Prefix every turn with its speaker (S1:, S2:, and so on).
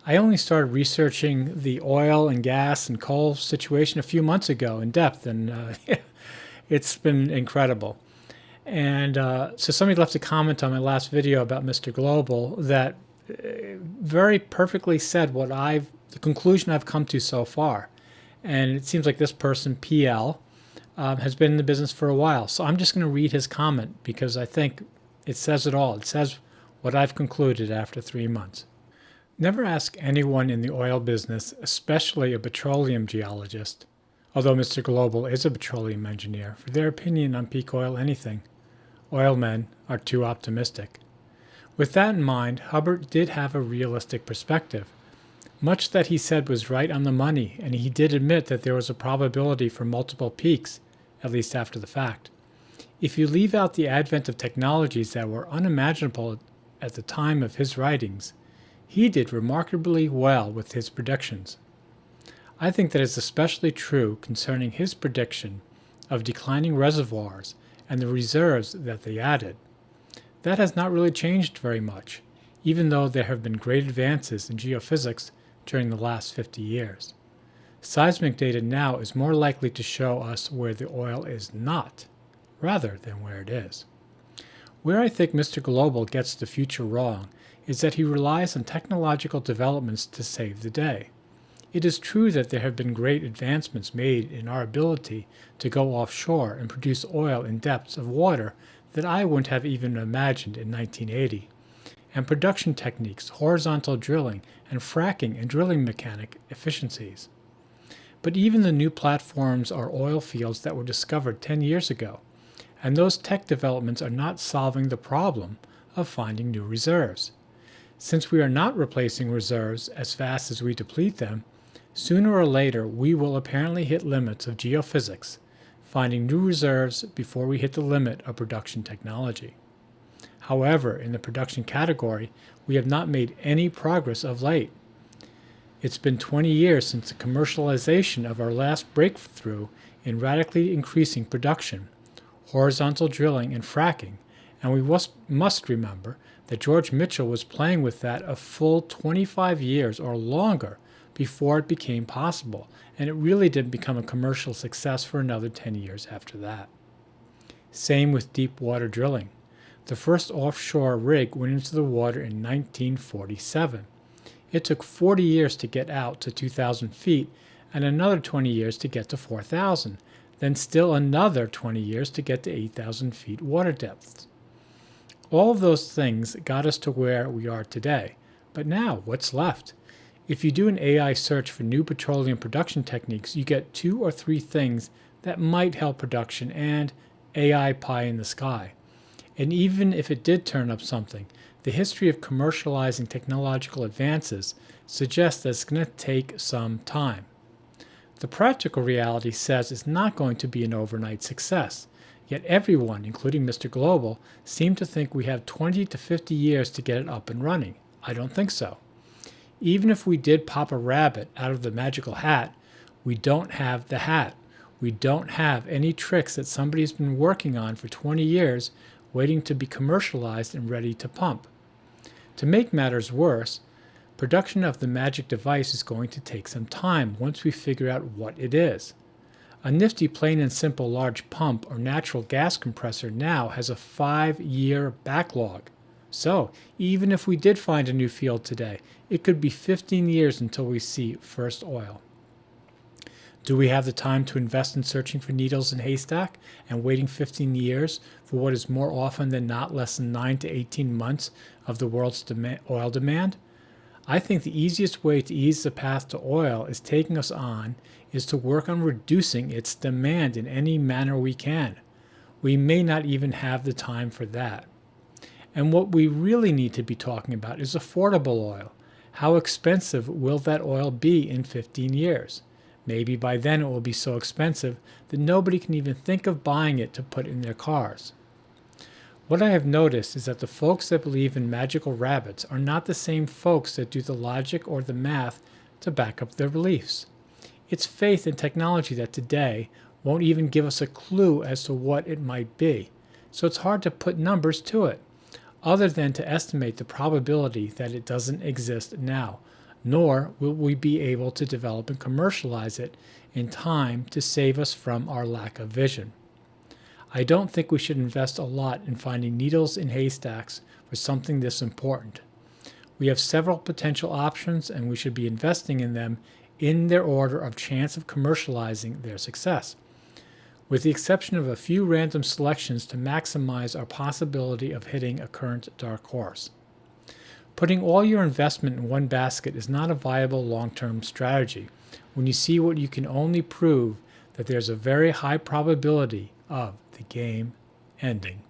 S1: I only started researching the oil and gas and coal situation a few months ago in depth, and it's been incredible. And so somebody left a comment on my last video about Mr. Global that very perfectly said the conclusion I've come to so far. And it seems like this person, PL, has been in the business for a while. So I'm just going to read his comment because I think it says it all. It says what I've concluded after 3 months. Never ask anyone in the oil business, especially a petroleum geologist, although Mr. Global is a petroleum engineer, for their opinion on peak oil anything. Oil men are too optimistic. With that in mind, Hubbert did have a realistic perspective. Much that he said was right on the money, and he did admit that there was a probability for multiple peaks, at least after the fact. If you leave out the advent of technologies that were unimaginable at the time of his writings, he did remarkably well with his predictions. I think that is especially true concerning his prediction of declining reservoirs and the reserves that they added. That has not really changed very much, even though there have been great advances in geophysics during the last 50 years. Seismic data now is more likely to show us where the oil is not, rather than where it is. Where I think Mr. Global gets the future wrong is that he relies on technological developments to save the day. It is true that there have been great advancements made in our ability to go offshore and produce oil in depths of water that I wouldn't have even imagined in 1980, and production techniques, horizontal drilling, and fracking and drilling mechanic efficiencies. But even the new platforms are oil fields that were discovered 10 years ago, and those tech developments are not solving the problem of finding new reserves. Since we are not replacing reserves as fast as we deplete them, sooner or later we will apparently hit limits of geophysics, finding new reserves before we hit the limit of production technology. However, in the production category, we have not made any progress of late. It's been 20 years since the commercialization of our last breakthrough in radically increasing production, horizontal drilling and fracking, and we must remember that George Mitchell was playing with that a full 25 years or longer before it became possible, and it really didn't become a commercial success for another 10 years after that. Same with deep water drilling. The first offshore rig went into the water in 1947. It took 40 years to get out to 2,000 feet and another 20 years to get to 4,000, then still another 20 years to get to 8,000 feet water depths. All of those things got us to where we are today. But now, what's left? If you do an AI search for new petroleum production techniques, you get 2 or 3 things that might help production and AI pie in the sky. And even if it did turn up something, the history of commercializing technological advances suggests that it's going to take some time. The practical reality says it's not going to be an overnight success, yet everyone, including Mr. Global, seem to think we have 20 to 50 years to get it up and running. I don't think so. Even if we did pop a rabbit out of the magical hat, we don't have the hat. We don't have any tricks that somebody's been working on for 20 years, waiting to be commercialized and ready to pump. To make matters worse, production of the magic device is going to take some time once we figure out what it is. A nifty plain and simple large pump or natural gas compressor now has a 5-year backlog. So, even if we did find a new field today, it could be 15 years until we see first oil. Do we have the time to invest in searching for needles in haystack and waiting 15 years for what is more often than not less than 9 to 18 months of the world's oil demand? I think the easiest way to ease the path to oil is to work on reducing its demand in any manner we can. We may not even have the time for that. And what we really need to be talking about is affordable oil. How expensive will that oil be in 15 years? Maybe by then it will be so expensive that nobody can even think of buying it to put in their cars. What I have noticed is that the folks that believe in magical rabbits are not the same folks that do the logic or the math to back up their beliefs. It's faith in technology that today won't even give us a clue as to what it might be, so it's hard to put numbers to it, other than to estimate the probability that it doesn't exist now, nor will we be able to develop and commercialize it in time to save us from our lack of vision. I don't think we should invest a lot in finding needles in haystacks for something this important. We have several potential options, and we should be investing in them in their order of chance of commercializing their success, with the exception of a few random selections to maximize our possibility of hitting a current dark horse. Putting all your investment in one basket is not a viable long-term strategy when you see what you can only prove that there's a very high probability of the game ending.